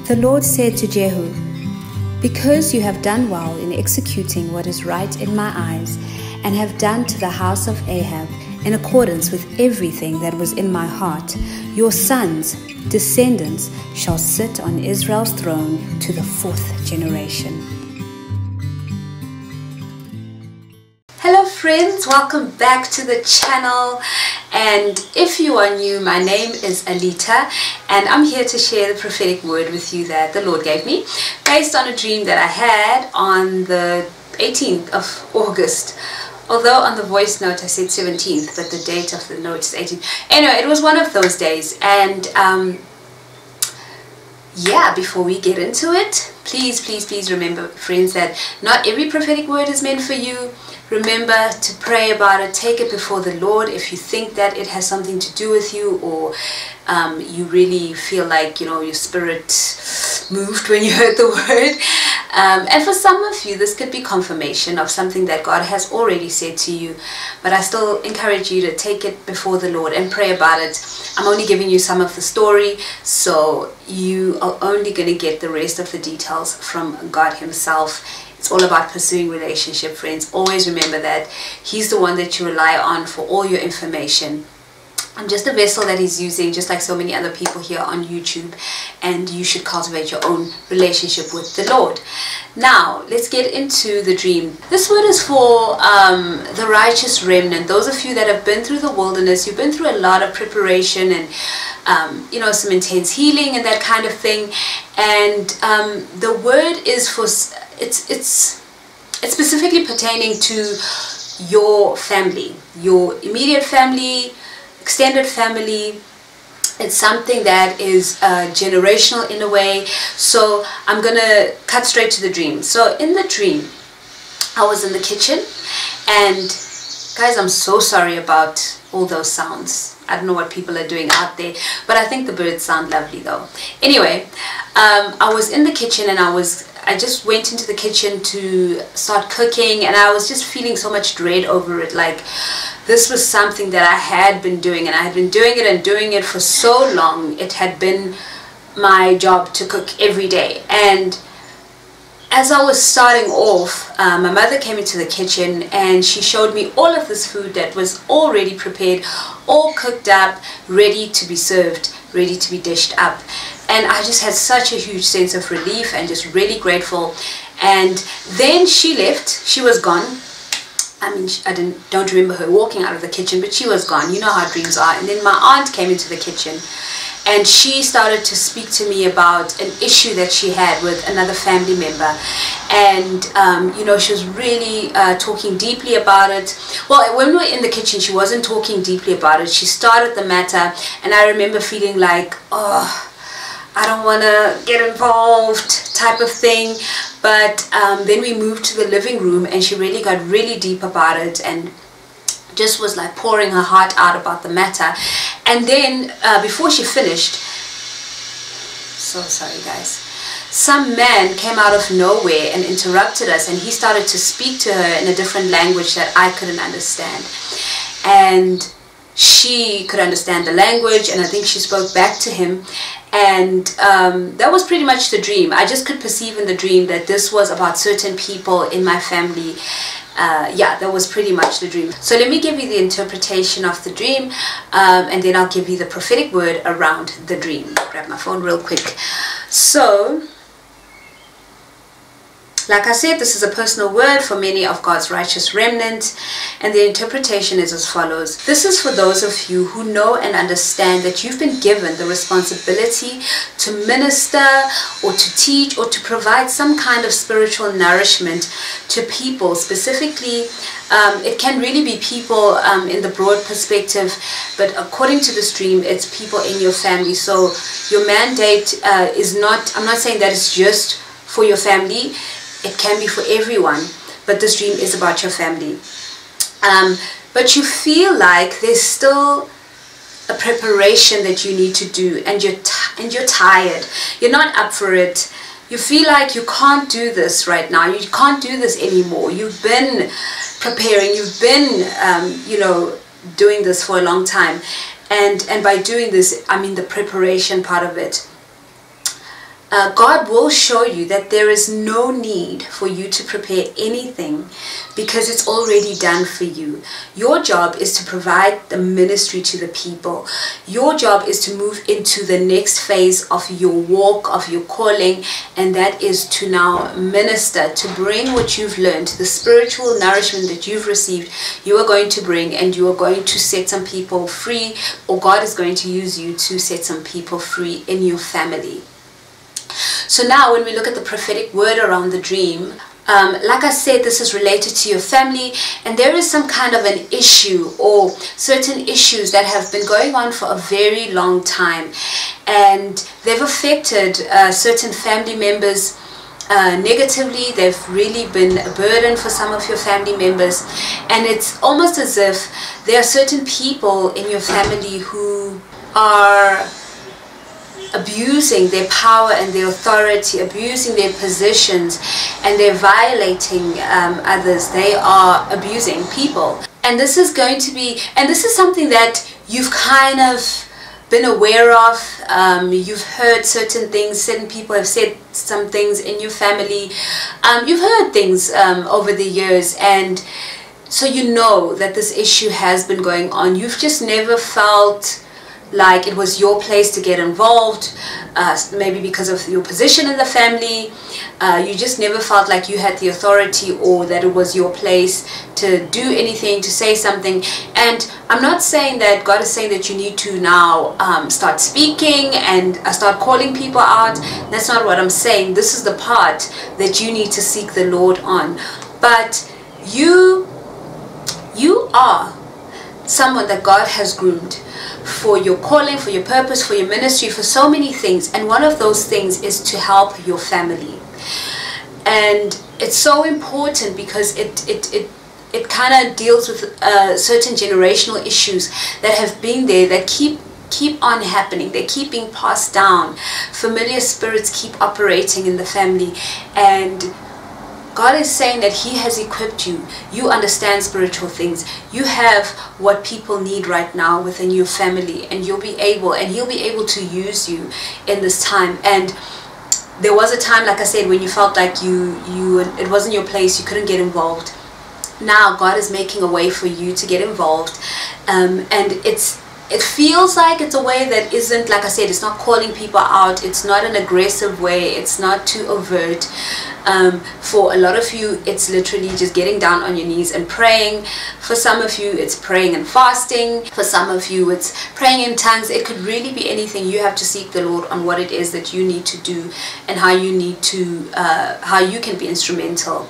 The Lord said to Jehu, "Because you have done well in executing what is right in my eyes, and have done to the house of Ahab in accordance with everything that was in my heart, your sons, descendants, shall sit on Israel's throne to the 4th generation." Hello friends, welcome back to the channel. And if you are new, my name is Alita, and I'm here to share the prophetic word with you that the Lord gave me based on a dream that I had on the 18th of August. Although on the voice note I said 17th, but the date of the note is 18th. Anyway, it was one of those days. And yeah, before we get into it, please remember, friends, that not every prophetic word is meant for you. Remember to pray about it. Take it before the Lord if you think that it has something to do with you, or you really feel like, you know, your spirit moved when you heard the word. And for some of you, this could be confirmation of something that God has already said to you. But I still encourage you to take it before the Lord and pray about it. I'm only giving you some of the story, so you are only going to get the rest of the details from God Himself. It's all about pursuing relationship, friends. Always remember that He's the one that you rely on for all your information. I'm just a vessel that He's using, just like so many other people here on YouTube, and you should cultivate your own relationship with the Lord. Now, let's get into the dream. This word is for the righteous remnant. Those of you that have been through the wilderness, you've been through a lot of preparation and you know, some intense healing and that kind of thing. And the word is for, it's specifically pertaining to your family, your immediate family, extended family. It's something that is generational in a way. So I'm gonna cut straight to the dream. So in the dream, I was in the kitchen, and guys, I'm so sorry about all those sounds. I don't know what people are doing out there, but I think the birds sound lovely though. Anyway, I was in the kitchen, and I just went into the kitchen to start cooking, and I was just feeling so much dread over it. Like, this was something that I had been doing, and I had been doing it and doing it for so long. It had been my job to cook every day. And as I was starting off, my mother came into the kitchen, and she showed me all of this food that was already prepared, all cooked up, ready to be served, ready to be dished up. And I just had such a huge sense of relief and just really grateful. And then she left. She was gone. I mean, I don't remember her walking out of the kitchen, but she was gone. You know how dreams are. And then my aunt came into the kitchen, and she started to speak to me about an issue that she had with another family member. And you know, she was really talking deeply about it. Well, when we were in the kitchen, she wasn't talking deeply about it. She started the matter, and I remember feeling like, oh, I don't want to get involved type of thing. But then we moved to the living room, and she really got really deep about it, and just was like pouring her heart out about the matter. And then before she finished, so sorry guys, some man came out of nowhere and interrupted us, and he started to speak to her in a different language that I couldn't understand. And she could understand the language, and I think she spoke back to him. And that was pretty much the dream. I just could perceive in the dream that this was about certain people in my family. Yeah, that was pretty much the dream. So let me give you the interpretation of the dream, and then I'll give you the prophetic word around the dream. Grab my phone real quick. So, like I said, this is a personal word for many of God's righteous remnant, and the interpretation is as follows. This is for those of you who know and understand that you've been given the responsibility to minister or to teach or to provide some kind of spiritual nourishment to people. Specifically, it can really be people in the broad perspective, but according to this dream, it's people in your family. So your mandate is not, I'm not saying that it's just for your family. It can be for everyone, but this dream is about your family. But you feel like there's still a preparation that you need to do, and you're tired. You're not up for it. You feel like you can't do this right now. You can't do this anymore. You've been preparing. You've been, you know, doing this for a long time. And by doing this, I mean the preparation part of it. God will show you that there is no need for you to prepare anything because it's already done for you. Your job is to provide the ministry to the people. Your job is to move into the next phase of your walk, of your calling, and that is to now minister, to bring what you've learned, the spiritual nourishment that you've received, you are going to bring, and you are going to set some people free, or God is going to use you to set some people free in your family. So now when we look at the prophetic word around the dream, like I said, this is related to your family, and there is some kind of an issue or certain issues that have been going on for a very long time, and they've affected certain family members negatively. They've really been a burden for some of your family members, and it's almost as if there are certain people in your family who are abusing their power and their authority, abusing their positions, and they're violating others. They are abusing people, and this is going to be, and this is something that you've kind of been aware of. You've heard certain things, certain people have said some things in your family. You've heard things over the years, and so you know that this issue has been going on. You've just never felt like it was your place to get involved, maybe because of your position in the family. You just never felt like you had the authority, or that it was your place to do anything, to say something. And I'm not saying that God is saying that you need to now start speaking and start calling people out. That's not what I'm saying. This is the part that you need to seek the Lord on. But you are someone that God has groomed for your calling, for your purpose, for your ministry, for so many things, and one of those things is to help your family. And it's so important because it kind of deals with certain generational issues that have been there, that keep on happening. They keep being passed down. Familiar spirits keep operating in the family, and God is saying that He has equipped you. You understand spiritual things. You have what people need right now within your family, and He'll be able to use you in this time. And there was a time, like I said, when you felt like it wasn't your place, you couldn't get involved. Now God is making a way for you to get involved, and it feels like it's a way that isn't, like I said, it's not calling people out. It's not an aggressive way. It's not too overt. For a lot of you, it's literally just getting down on your knees and praying. For some of you, it's praying and fasting. For some of you, it's praying in tongues. It could really be anything. You have to seek the Lord on what it is that you need to do, and how you can be instrumental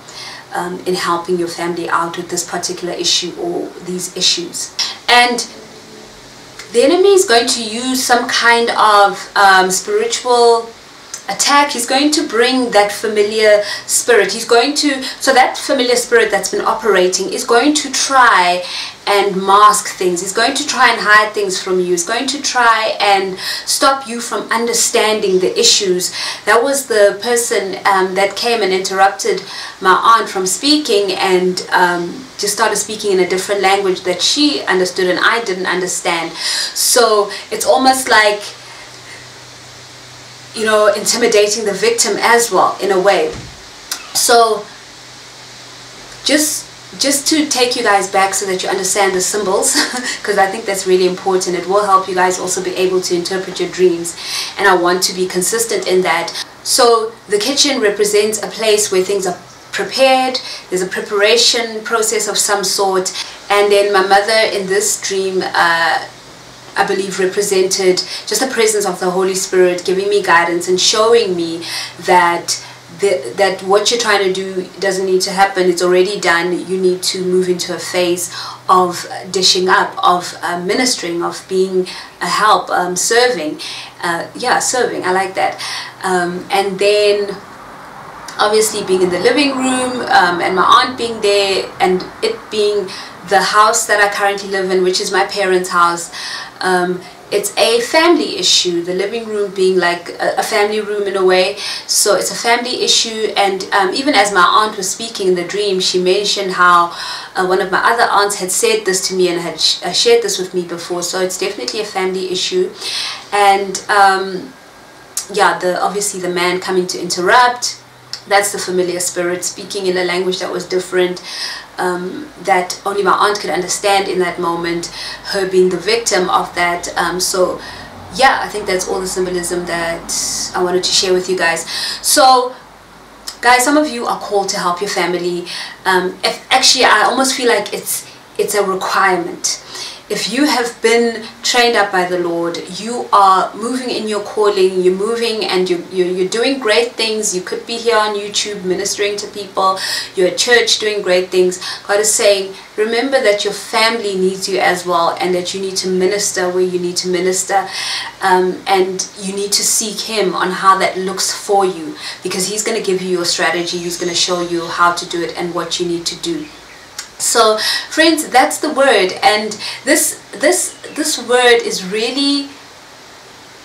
in helping your family out with this particular issue or these issues. And the enemy is going to use some kind of spiritual attack. He's going to bring that familiar spirit. So that familiar spirit that's been operating is going to try and mask things. He's going to try and hide things from you. He's going to try and stop you from understanding the issues. That was the person that came and interrupted my aunt from speaking, and just started speaking in a different language that she understood and I didn't understand. So it's almost like, you know, intimidating the victim as well, in a way. So just to take you guys back so that you understand the symbols, because I think that's really important. It will help you guys also be able to interpret your dreams, and I want to be consistent in that. So the kitchen represents a place where things are prepared. There's a preparation process of some sort. And then my mother in this dream, I believe, represented just the presence of the Holy Spirit, giving me guidance and showing me that what you're trying to do doesn't need to happen. It's already done. You need to move into a phase of dishing up, of ministering, of being a help, serving. Serving. I like that. And then obviously being in the living room, and my aunt being there, and it being the house that I currently live in, which is my parents' house. It's a family issue, the living room being like a family room in a way. So it's a family issue. And even as my aunt was speaking in the dream, she mentioned how one of my other aunts had said this to me and had shared this with me before. So it's definitely a family issue. And yeah, obviously the man coming to interrupt. That's the familiar spirit speaking in a language that was different, that only my aunt could understand in that moment, her being the victim of that. So yeah, I think that's all the symbolism that I wanted to share with you guys. So guys, some of you are called to help your family. Actually, I almost feel like it's a requirement. If you have been trained up by the Lord, you are moving in your calling, you're moving and you're doing great things. You could be here on YouTube ministering to people, you're at church doing great things. God is saying, remember that your family needs you as well, and that you need to minister where you need to minister, and you need to seek Him on how that looks for you, because He's going to give you your strategy. He's going to show you how to do it and what you need to do. So friends, that's the word, and this word is really,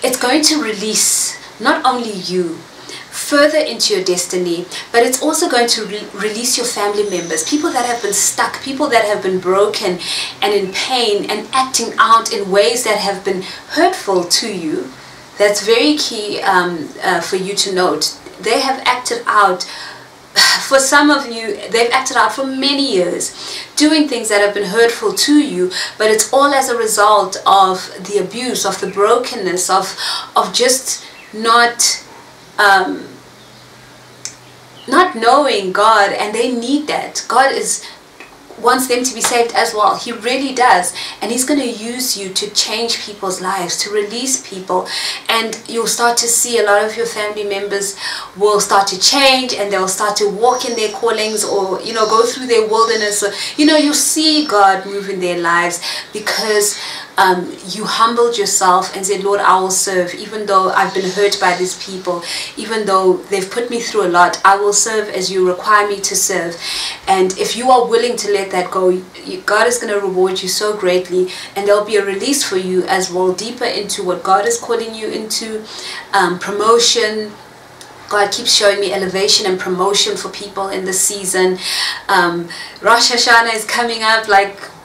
it's going to release not only you further into your destiny, but it's also going to release your family members, people that have been stuck, people that have been broken and in pain and acting out in ways that have been hurtful to you. That's very key for you to note. They have acted out. For some of you, they've acted out for many years, doing things that have been hurtful to you, but it's all as a result of the abuse, of the brokenness, of just not knowing God, and they need that. God wants them to be saved as well. He really does, and He's going to use you to change people's lives, to release people, and you'll start to see a lot of your family members will start to change, and they'll start to walk in their callings, or go through their wilderness. So, you'll see God move in their lives, because you humbled yourself and said, Lord, I will serve, even though I've been hurt by these people, even though they've put me through a lot. I will serve as you require me to serve. And if you are willing to let that go, God is going to reward you so greatly, and there'll be a release for you as well, deeper into what God is calling you into, promotion. God keeps showing me elevation and promotion for people in this season. Rosh Hashanah is coming up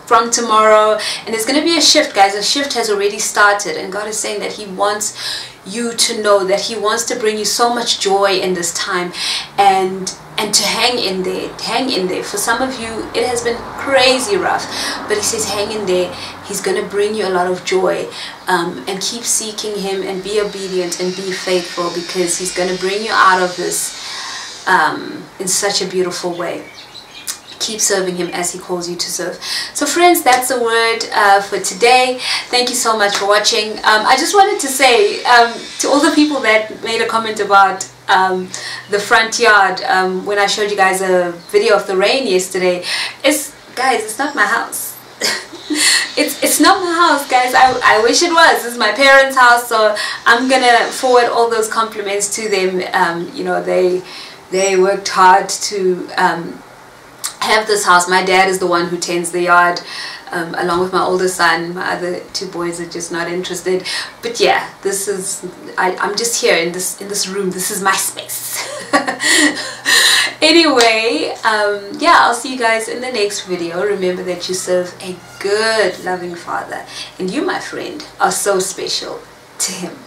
from tomorrow, and there's going to be a shift, guys. A shift has already started, and God is saying that He wants you to know that He wants to bring you so much joy in this time, and to hang in there. For some of you, it has been crazy rough, but He says hang in there. He's going to bring you a lot of joy, and keep seeking Him, and be obedient and be faithful, because He's going to bring you out of this in such a beautiful way. Keep serving Him as He calls you to serve. So friends, that's the word for today. Thank you so much for watching. I just wanted to say to all the people that made a comment about the front yard, when I showed you guys a video of the rain yesterday, guys, it's not my house. It's not my house, guys. I wish it was. This is my parents' house, so I'm gonna forward all those compliments to them. They worked hard to have this house. My dad is the one who tends the yard, along with my older son. My other two boys are just not interested. But yeah, I'm just here in this room. This is my space. Anyway, yeah, I'll see you guys in the next video. Remember that you serve a good, loving Father, and you, my friend, are so special to Him.